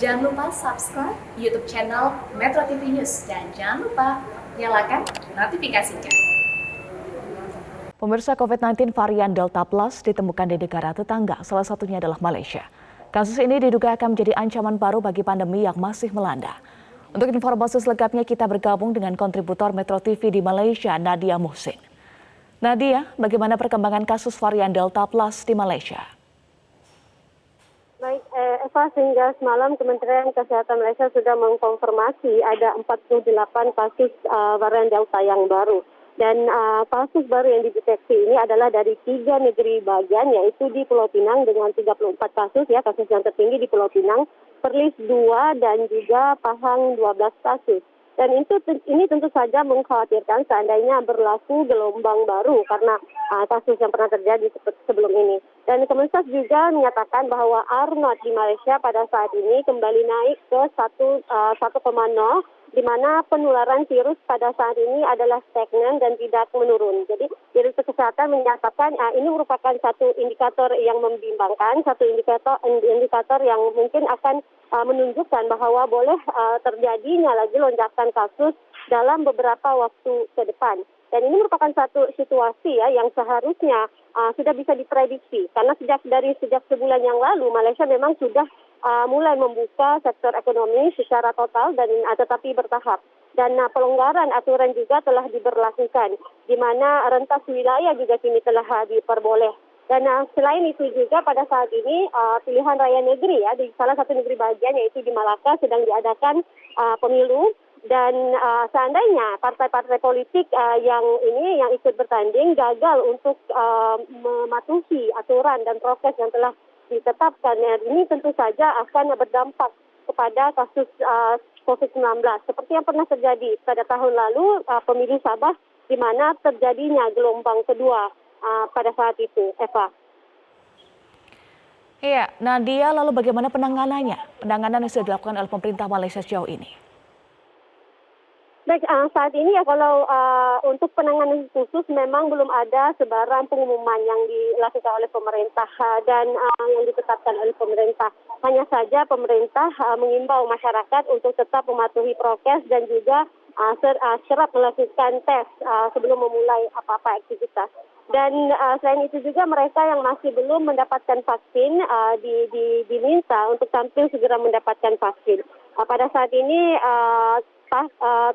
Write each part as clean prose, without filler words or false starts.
Jangan lupa subscribe YouTube channel Metro TV News dan jangan lupa nyalakan notifikasinya. Pemirsa, COVID-19 varian Delta Plus ditemukan di negara tetangga, salah satunya adalah Malaysia. Kasus ini diduga akan menjadi ancaman baru bagi pandemi yang masih melanda. Untuk informasi selengkapnya kita bergabung dengan kontributor Metro TV di Malaysia, Nadia Muhsin. Nadia, bagaimana perkembangan kasus varian Delta Plus di Malaysia? Baik, Eva, sehingga semalam Kementerian Kesehatan Malaysia sudah mengkonfirmasi ada 48 kasus varian Delta yang baru. Dan kasus baru yang dideteksi ini adalah dari 3 negeri bagian, yaitu di Pulau Pinang dengan 34 kasus, ya, kasus yang tertinggi di Pulau Pinang, Perlis 2 dan juga Pahang 12 kasus. Dan ini tentu saja mengkhawatirkan seandainya berlaku gelombang baru karena kasus yang pernah terjadi sebelum ini. Dan Kemensos juga menyatakan bahwa R0 di Malaysia pada saat ini kembali naik ke 1,0, di mana penularan virus pada saat ini adalah stagnan dan tidak menurun. Jadi Direktur Kesehatan menyatakan ini merupakan satu indikator yang membimbangkan, satu indikator yang mungkin akan menunjukkan bahwa boleh terjadinya lagi lonjakan kasus dalam beberapa waktu ke depan. Dan ini merupakan satu situasi, ya, yang seharusnya sudah bisa diprediksi karena sejak sebulan yang lalu Malaysia memang sudah mulai membuka sektor ekonomi secara total dan tetapi bertahap. Dan pelonggaran aturan juga telah diberlakukan, di mana rentas wilayah juga kini telah diperboleh. Dan selain itu juga pada saat ini pilihan raya negeri, ya, di salah satu negeri bagian yaitu di Malacca sedang diadakan pemilu. Dan seandainya partai-partai politik yang ikut bertanding gagal untuk mematuhi aturan dan prokes yang telah ditetapkan, ini tentu saja akan berdampak kepada kasus COVID-19 seperti yang pernah terjadi pada tahun lalu pemilu Sabah, di mana terjadinya gelombang kedua pada saat itu, Eva. Iya, Nadia, lalu bagaimana penanganan yang sudah dilakukan oleh pemerintah Malaysia sejauh ini? Baik, saat ini ya kalau untuk penanganan khusus memang belum ada sebarang pengumuman yang dilakukan oleh pemerintah dan yang ditetapkan oleh pemerintah. Hanya saja pemerintah mengimbau masyarakat untuk tetap mematuhi prokes dan juga kerap melakukan tes sebelum memulai apa-apa aktivitas. Dan selain itu juga mereka yang masih belum mendapatkan vaksin diminta untuk tampil segera mendapatkan vaksin. Pada saat ini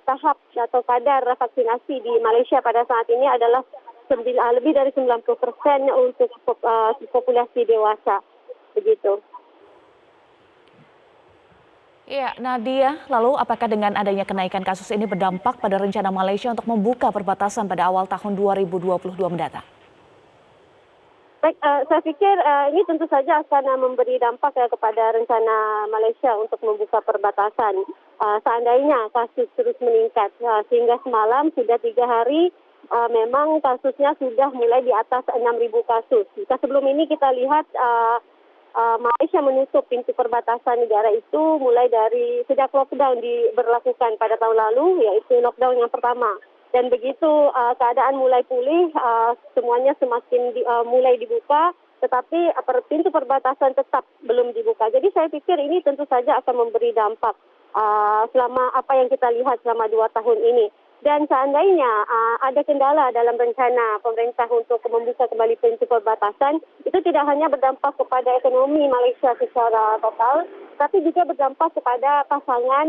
tahap atau kadar vaksinasi di Malaysia pada saat ini adalah lebih dari 90% untuk populasi dewasa. Begitu. Iya, Nadia, lalu apakah dengan adanya kenaikan kasus ini berdampak pada rencana Malaysia untuk membuka perbatasan pada awal tahun 2022 mendatang? Baik, saya pikir ini tentu saja akan memberi dampak kepada rencana Malaysia untuk membuka perbatasan. Seandainya kasus terus meningkat, sehingga semalam sudah 3 hari memang kasusnya sudah mulai di atas 6.000 kasus. Jika sebelum ini kita lihat Malaysia menutup pintu perbatasan negara itu mulai dari sejak lockdown diberlakukan pada tahun lalu, yaitu lockdown yang pertama. Dan begitu keadaan mulai pulih, semuanya semakin mulai dibuka, tetapi pintu perbatasan tetap belum dibuka. Jadi saya pikir ini tentu saja akan memberi dampak selama apa yang kita lihat selama 2 tahun ini. Dan seandainya ada kendala dalam rencana pemerintah untuk membuka kembali pintu perbatasan, itu tidak hanya berdampak kepada ekonomi Malaysia secara total, tapi juga berdampak kepada pasangan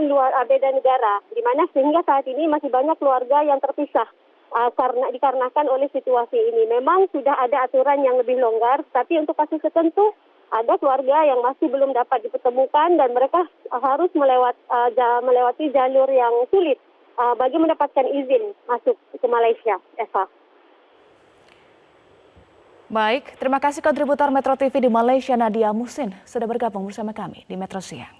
luar beda negara, di mana sehingga saat ini masih banyak keluarga yang terpisah dikarenakan oleh situasi ini. Memang sudah ada aturan yang lebih longgar, tapi untuk kasus tertentu ada keluarga yang masih belum dapat dipertemukan dan mereka harus melewati jalur yang sulit bagi mendapatkan izin masuk ke Malaysia, Eva. Baik, terima kasih kontributor Metro TV di Malaysia, Nadia Muhsin, sudah bergabung bersama kami di Metro Siang.